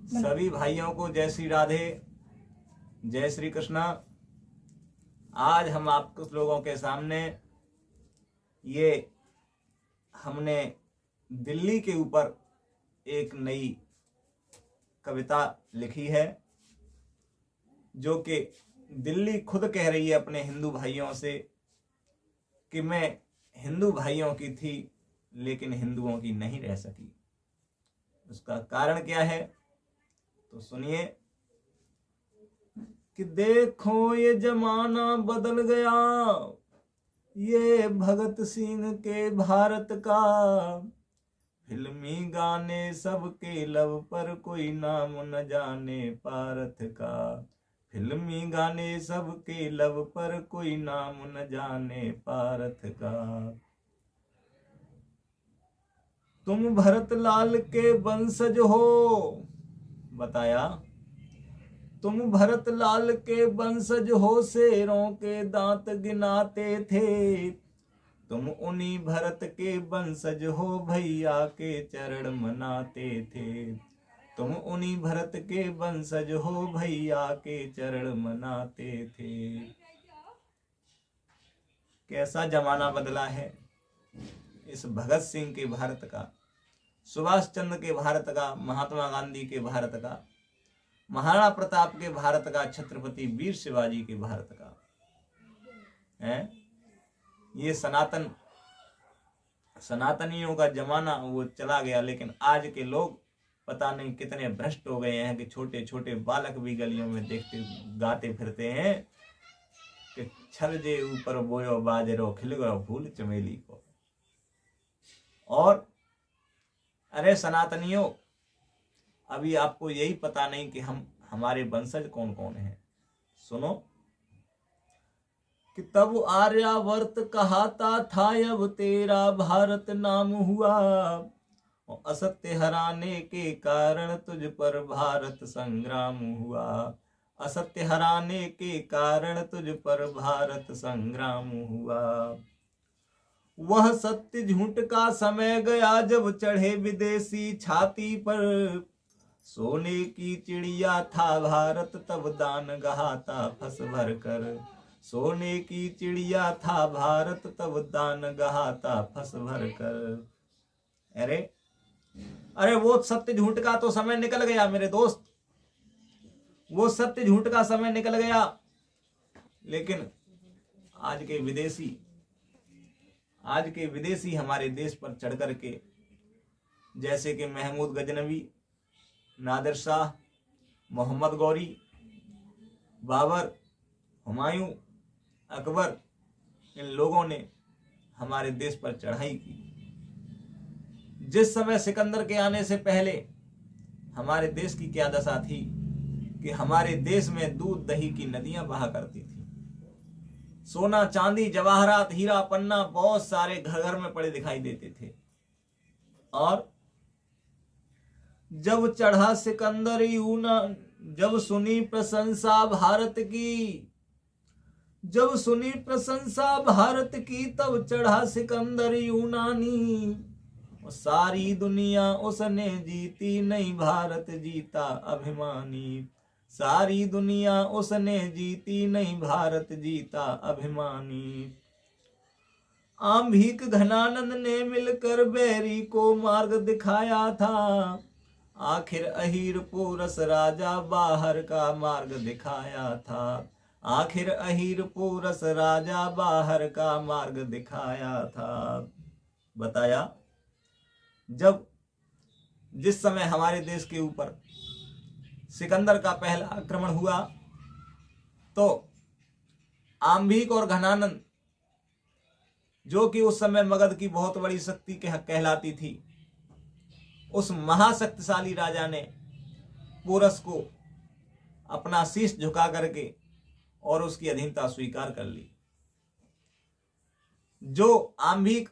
सभी भाइयों को जय श्री राधे, जय श्री कृष्णा। आज हम आप कुछ लोगों के सामने ये हमने दिल्ली के ऊपर एक नई कविता लिखी है, जो कि दिल्ली खुद कह रही है अपने हिंदू भाइयों से कि मैं हिंदू भाइयों की थी लेकिन हिंदुओं की नहीं रह सकी। उसका कारण क्या है तो सुनिए कि देखो ये जमाना बदल गया, ये भगत सिंह के भारत का। फिल्मी गाने सबके लब पर कोई नाम न जाने भारत का। फिल्मी गाने सबके लब पर कोई नाम न जाने भारत का। तुम भरत लाल के वंशज हो, बताया तुम भरत लाल के वंशज हो, शेरों के दांत गिनाते थे। तुम उन्हीं भरत के वंशज हो, भैया के चरण मनाते थे। तुम उन्हीं भरत के वंशज हो, भैया के चरण मनाते थे। कैसा जमाना बदला है इस भगत सिंह के भारत का, सुभाष चंद्र के भारत का, महात्मा गांधी के भारत का, महाराणा प्रताप के भारत का, छत्रपति वीर शिवाजी के भारत का है। ये सनातनियों का जमाना वो चला गया, लेकिन आज के लोग पता नहीं कितने भ्रष्ट हो गए हैं कि छोटे छोटे बालक भी गलियों में देखते गाते फिरते हैं कि छल जे ऊपर बोयो बाजरो, खिल गयो फूल चमेली को। और अरे सनातनियों, अभी आपको यही पता नहीं कि हमारे वंशज कौन कौन हैं। सुनो कि तब आर्यावर्त कहाता था, अब तेरा भारत नाम हुआ। और असत्य हराने के कारण तुझ पर भारत संग्राम हुआ। असत्य हराने के कारण तुझ पर भारत संग्राम हुआ। वह सत्य झूठ का समय गया, जब चढ़े विदेशी छाती पर। सोने की चिड़िया था भारत, तब दान गहाता फंस भर कर। सोने की चिड़िया था भारत, तब दान गहाता फंस भर कर। अरे वो सत्य झूठ का तो समय निकल गया मेरे दोस्त, वो सत्य झूठ का समय निकल गया। लेकिन आज के विदेशी हमारे देश पर चढ़ करके, जैसे कि महमूद गजनवी, नादिर शाह, मोहम्मद गौरी, बाबर, हुमायूं, अकबर, इन लोगों ने हमारे देश पर चढ़ाई की। जिस समय सिकंदर के आने से पहले हमारे देश की क्या दशा थी कि हमारे देश में दूध दही की नदियां बहा करती थी। सोना चांदी जवाहरात हीरा पन्ना बहुत सारे घर घर में पड़े दिखाई देते थे। और जब चढ़ा सिकंदर यूनान, जब सुनी प्रशंसा भारत की, जब सुनी प्रशंसा भारत की, तब चढ़ा सिकंदर यूनानी। सारी दुनिया उसने जीती, नहीं भारत जीता अभिमानी। सारी दुनिया उसने जीती, नहीं भारत जीता अभिमानी। आंभिक घनानंद ने मिलकर बैरी को मार्ग दिखाया था। आखिर अहीर पोरस राजा बाहर का मार्ग दिखाया था। आखिर अहीर पोरस राजा बाहर का मार्ग दिखाया था। बताया जिस समय हमारे देश के ऊपर सिकंदर का पहला आक्रमण हुआ, तो आंभिक और घनानंद, जो कि उस समय मगध की बहुत बड़ी शक्ति कहलाती थी, उस महाशक्तिशाली राजा ने पोरस को अपना शीश झुका करके और उसकी अधीनता स्वीकार कर ली। जो आंभिक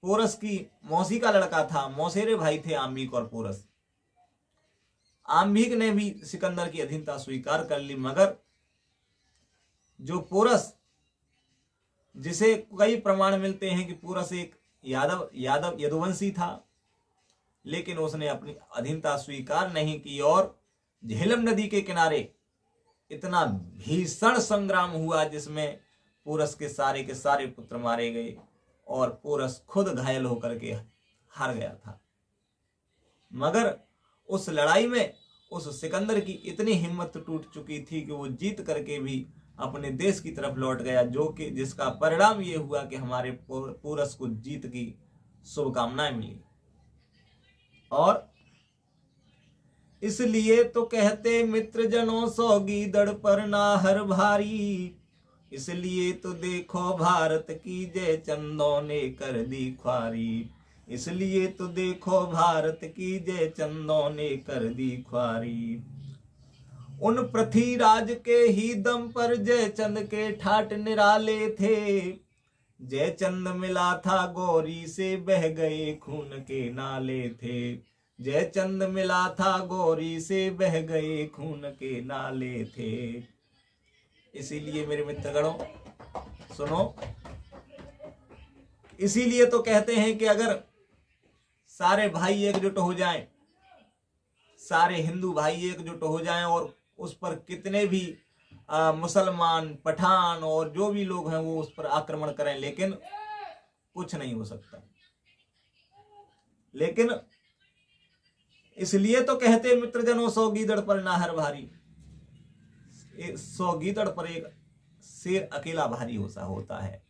पोरस की मौसी का लड़का था, मौसेरे भाई थे आंभिक और पोरस। आंभिक ने भी सिकंदर की अधीनता स्वीकार कर ली, मगर जो पोरस, जिसे कई प्रमाण मिलते हैं कि पोरस एक यदुवंशी था, लेकिन उसने अपनी अधीनता स्वीकार नहीं की और झेलम नदी के किनारे इतना भीषण संग्राम हुआ जिसमें पोरस के सारे पुत्र मारे गए और पोरस खुद घायल होकर के हार गया था। मगर उस लड़ाई में उस सिकंदर की इतनी हिम्मत टूट चुकी थी कि वो जीत करके भी अपने देश की तरफ लौट गया, जो कि जिसका परिणाम ये हुआ कि हमारे पोरस को जीत की शुभकामनाएं मिली। और इसलिए तो कहते मित्र जनों सौ गीदड़ पर नाहर भारी, इसलिए तो देखो भारत की जय चंदों ने कर दी ख्वारी, इसलिए तो देखो भारत की जय चंदों ने कर दी ख्वारी। उन पृथ्वीराज के ही दम पर जयचंद के ठाट निराले थे, जयचंद मिला था गौरी से बह गए खून के नाले थे, जयचंद मिला था गौरी से बह गए खून के नाले थे। इसीलिए मेरे मित्रगणों सुनो, इसीलिए तो कहते हैं कि अगर सारे भाई एकजुट हो जाएं, सारे हिंदू भाई एकजुट हो जाएं और उस पर कितने भी मुसलमान, पठान और जो भी लोग हैं वो उस पर आक्रमण करें, लेकिन कुछ नहीं हो सकता। लेकिन इसलिए तो कहते मित्रजनों सौ गीदड़ पर नाहर भारी, 100 गीदड़ पर एक शेर अकेला भारी होता है।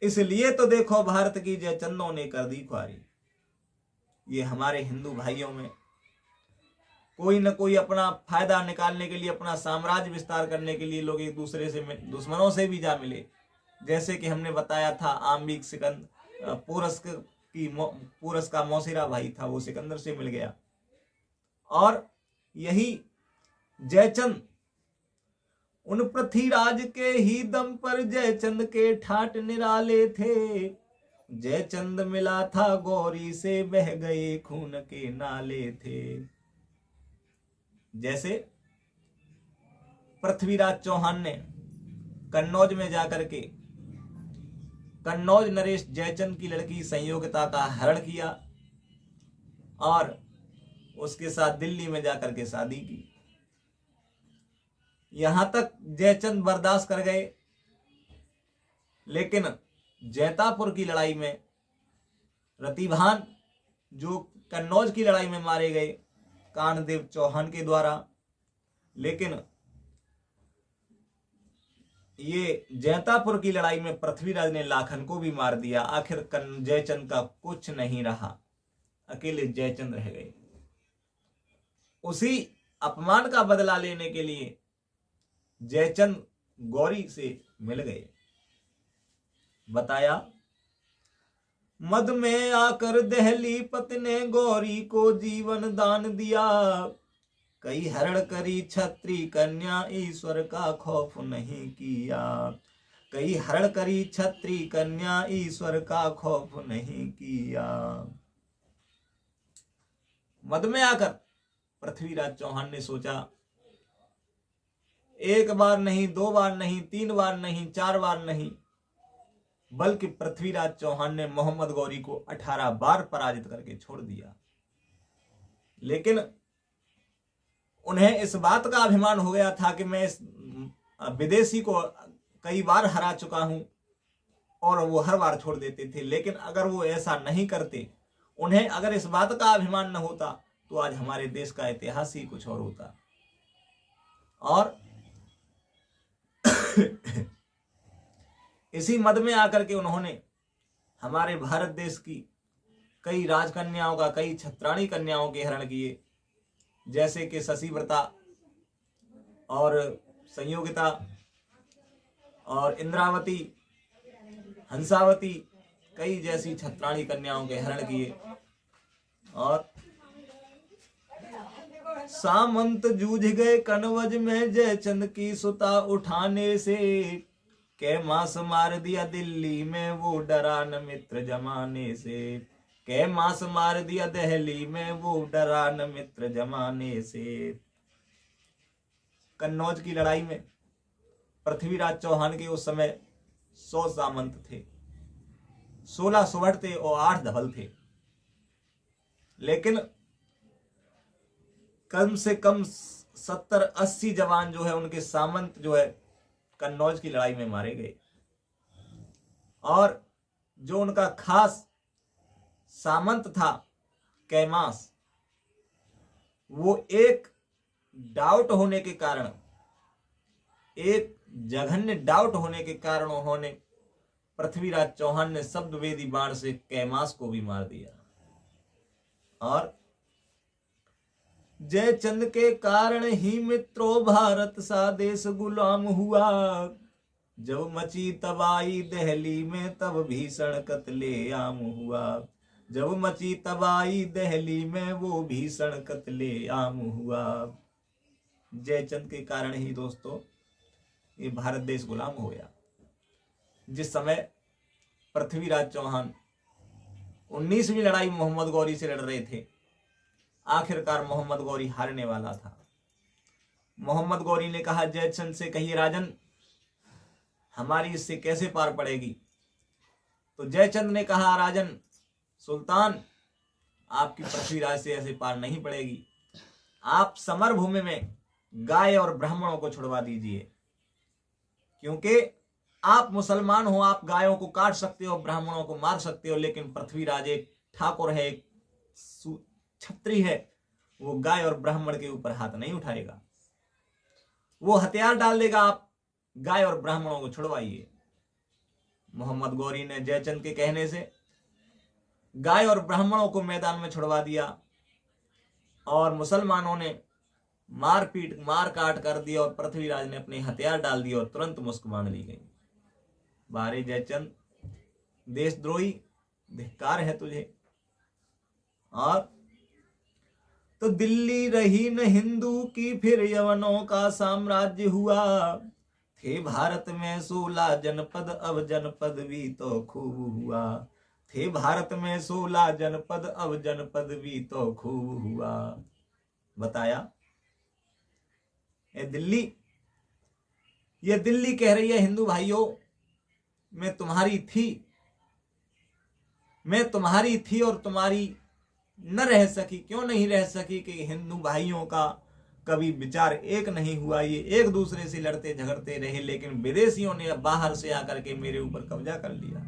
इसलिए तो देखो भारत की जय चंदों ने कर दी ख्वारी। ये हमारे हिंदू भाइयों में कोई न कोई अपना फायदा निकालने के लिए, अपना साम्राज्य विस्तार करने के लिए लोग एक दूसरे से, दुश्मनों से भी जा मिले। जैसे कि हमने बताया था आम्बिक सिकंदर, पोरस का मौसेरा भाई था, वो सिकंदर से मिल गया। और यही जयचंद उन पृथ्वीराज के ही दम पर जयचंद के ठाट निराले थे, जयचंद मिला था गौरी से बह गए खून के नाले थे। जैसे पृथ्वीराज चौहान ने कन्नौज में जाकर के कन्नौज नरेश जयचंद की लड़की संयोगिता का हरण किया और उसके साथ दिल्ली में जाकर के शादी की। यहां तक जयचंद बर्दाश्त कर गए, लेकिन जैतापुर की लड़ाई में रतिभान जो कन्नौज की लड़ाई में मारे गए कानदेव चौहान के द्वारा, लेकिन ये जैतापुर की लड़ाई में पृथ्वीराज ने लाखन को भी मार दिया। आखिर जयचंद का कुछ नहीं रहा, अकेले जयचंद रह गए। उसी अपमान का बदला लेने के लिए जयचंद गौरी से मिल गए। बताया मद में आकर दहली पत ने गौरी को जीवन दान दिया, कई हरण करी छत्री कन्या ईश्वर का खौफ नहीं किया, कई हरण करी छत्री कन्या ईश्वर का खौफ नहीं किया। मद में आकर पृथ्वीराज चौहान ने सोचा, एक बार नहीं, 2 बार नहीं, 3 बार नहीं, 4 बार नहीं, बल्कि पृथ्वीराज चौहान ने मोहम्मद गौरी को 18 बार पराजित करके छोड़ दिया। लेकिन उन्हें इस बात का अभिमान हो गया था कि मैं इस विदेशी को कई बार हरा चुका हूं, और वो हर बार छोड़ देते थे। लेकिन अगर वो ऐसा नहीं करते, उन्हें अगर इस बात का अभिमान न होता, तो आज हमारे देश का इतिहास ही कुछ और होता। और इसी मद में आकर के उन्होंने हमारे भारत देश की कई राजकन्याओं का, कई छत्राणी कन्याओं के हरण किए, जैसे कि शशिव्रता और संयोगिता और इंद्रावती, हंसावती, कई जैसी छत्राणी कन्याओं के हरण किए। और सामंत जूझ गए कनवज में जयचंद की सुता उठाने से, कै मास मार दिया दिल्ली में वो डरा न मित्र जमाने से, कै मास मार दिया दिल्ली में वो डरा न मित्र जमाने से। कन्नौज की लड़ाई में पृथ्वीराज चौहान के उस समय 100 सामंत थे। 16 सुबह थे और 8 धवल थे, लेकिन कम से कम 70-80 जवान जो है उनके सामंत जो है कन्नौज की लड़ाई में मारे गए। और जो उनका खास सामंत था कैमास, वो एक डाउट होने के कारण, एक जघन्य डाउट होने के कारण उन्होंने पृथ्वीराज चौहान ने शब्दवेदी बाण से कैमास को भी मार दिया। और जयचंद के कारण ही मित्रों भारत सा देश गुलाम हुआ, जब मची तबाही दिल्ली में तब भीषण कत्लेआम हुआ, जब मची तबाही दिल्ली में वो भीषण कत्लेआम हुआ। जयचंद के कारण ही दोस्तों ये भारत देश गुलाम हो गया। जिस समय पृथ्वीराज चौहान 19वीं लड़ाई मोहम्मद गौरी से लड़ रहे थे, आखिरकार मोहम्मद गौरी हारने वाला था। मोहम्मद गौरी ने कहा जयचंद से, कहिए राजन हमारी इससे कैसे पार पड़ेगी। तो जयचंद ने कहा राजन सुल्तान, आपकी पृथ्वीराज से ऐसे पार नहीं पड़ेगी। आप समर भूमि में गाय और ब्राह्मणों को छुड़वा दीजिए, क्योंकि आप मुसलमान हो, आप गायों को काट सकते हो, ब्राह्मणों को मार सकते हो, लेकिन पृथ्वीराज एक ठाकुर है, एक छत्री है, वो गाय और ब्राह्मण के ऊपर हाथ नहीं उठाएगा, वो हथियार डाल देगा। आप गाय और ब्राह्मणों को छुड़वाइए। मोहम्मद गौरी ने जयचंद के कहने से गाय और ब्राह्मणों को मैदान में छुड़वा दिया और मुसलमानों ने मारपीट मार काट कर दिया और पृथ्वीराज ने अपने हथियार डाल दिए और तुरंत मुस्क बांध ली गई। बारे जयचंद, देशद्रोही, धिक्कार है तुझे। और तो दिल्ली रही न हिंदू की, फिर यवनों का साम्राज्य हुआ, थे भारत में 16 जनपद, अब जनपद भी तो खूब हुआ, थे भारत में 16 जनपद, अब जनपद भी तो खूब हुआ। बताया ये दिल्ली कह रही है हिंदू भाइयों, मैं तुम्हारी थी और तुम्हारी न रह सकी। क्यों नहीं रह सकी? कि हिंदू भाइयों का कभी विचार एक नहीं हुआ, ये एक दूसरे से लड़ते झगड़ते रहे, लेकिन विदेशियों ने बाहर से आकर के मेरे ऊपर कब्जा कर लिया।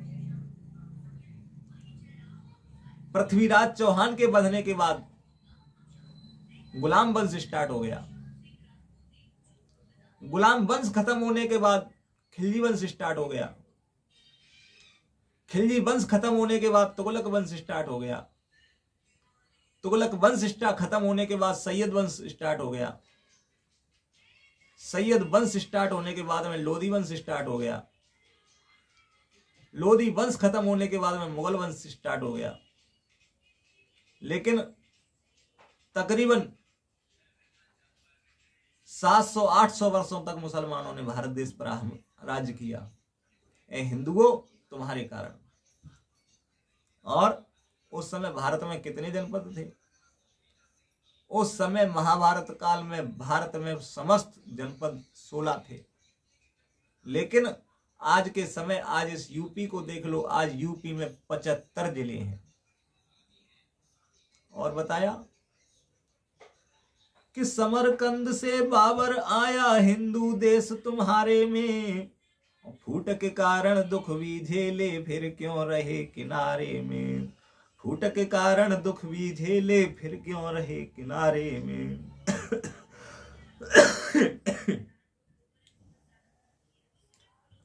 पृथ्वीराज चौहान के बंधने के बाद गुलाम वंश स्टार्ट हो गया। गुलाम वंश खत्म होने के बाद खिलजी वंश स्टार्ट हो गया। खिलजी वंश खत्म होने के बाद तुगलक वंश स्टार्ट हो गया। तुगलक वंश खत्म होने के बाद सैयद वंश स्टार्ट हो गया। सैयद वंश स्टार्ट होने के बाद में लोधी वंश स्टार्ट हो गया। लोधी वंश खत्म होने के बाद में मुगल वंश स्टार्ट हो गया। लेकिन तकरीबन 700-800 वर्षों तक मुसलमानों ने भारत देश पर राज्य किया, ए हिंदुओं तुम्हारे कारण। और उस समय भारत में कितने जनपद थे? उस समय महाभारत काल में भारत में समस्त जनपद 16 थे। लेकिन आज के समय, आज इस यूपी को देख लो, आज यूपी में 75 जिले हैं। और बताया कि समरकंद से बाबर आया हिंदू देश तुम्हारे में, फूट के कारण दुख भी झेले फिर क्यों रहे किनारे में, फूट के कारण दुख भी झेले फिर क्यों रहे किनारे में।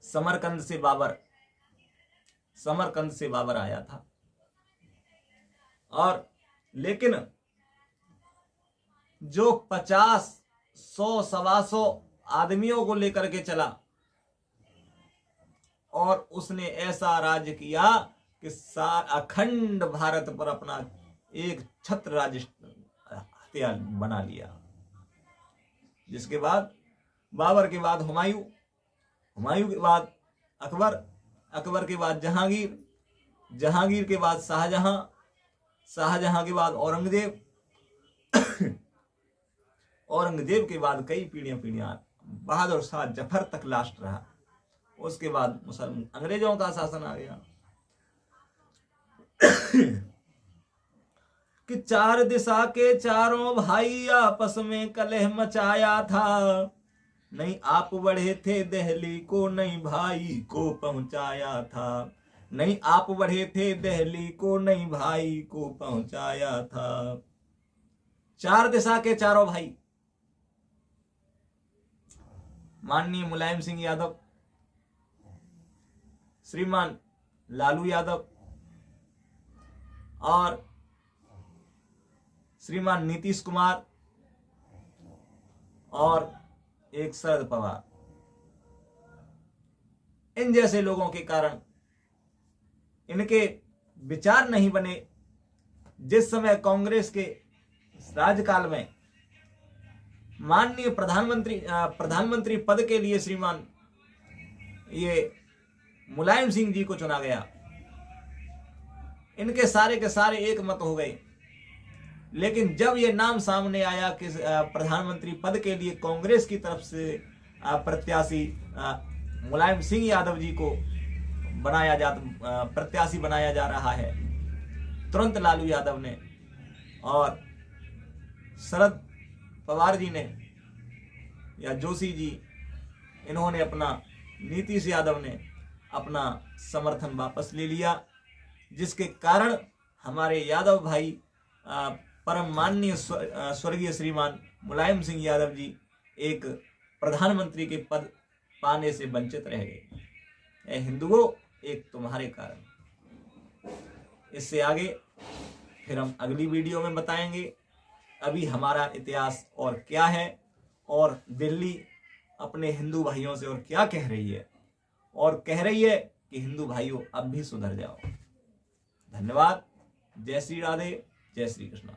समरकंद से बाबर आया था। और लेकिन जो 50, 100, 125 आदमियों को लेकर के चला और उसने ऐसा राज्य किया कि अखंड भारत पर अपना एक छत्र राज्य हथियार बना लिया। जिसके बाद बाबर के बाद हुमायूं, हुमायूं के बाद अकबर, अकबर के बाद जहांगीर, जहांगीर के बाद शाहजहां, शाहजहां के बाद औरंगजेब, औरंगजेब के बाद कई पीढ़ियां बहादुर शाह जफर तक लास्ट रहा। उसके बाद मुसलमान अंग्रेजों का शासन आ गया। कि चार दिशा के चारों भाई आपस में कलह मचाया था। नहीं आप बढ़े थे दिल्ली को, नहीं भाई को पहुंचाया था। नहीं आप बढ़े थे दिल्ली को, नहीं भाई को पहुंचाया था। चार दिशा के चारों भाई, माननीय मुलायम सिंह यादव, श्रीमान लालू यादव और श्रीमान नीतीश कुमार और एक शरद पवार, इन जैसे लोगों के कारण, इनके विचार नहीं बने। जिस समय कांग्रेस के राजकाल में माननीय प्रधानमंत्री पद के लिए श्रीमान ये मुलायम सिंह जी को चुना गया, इनके सारे के सारे एक मत हो गए। लेकिन जब ये नाम सामने आया कि प्रधानमंत्री पद के लिए कांग्रेस की तरफ से प्रत्याशी मुलायम सिंह यादव जी को प्रत्याशी बनाया जा रहा है, तुरंत लालू यादव ने और शरद पवार जी ने या जोशी जी, इन्होंने अपना, नीतीश यादव ने अपना समर्थन वापस ले लिया, जिसके कारण हमारे यादव भाई परम माननीय स्वर्गीय श्रीमान मुलायम सिंह यादव जी एक प्रधानमंत्री के पद पाने से वंचित रह गए। हिंदुओं, एक तुम्हारे कारण। इससे आगे फिर हम अगली वीडियो में बताएंगे अभी हमारा इतिहास और क्या है, और दिल्ली अपने हिंदू भाइयों से और क्या कह रही है, और कह रही है कि हिंदू भाइयों अब भी सुधर जाओ। धन्यवाद। जय श्री राधे, जय श्री कृष्ण।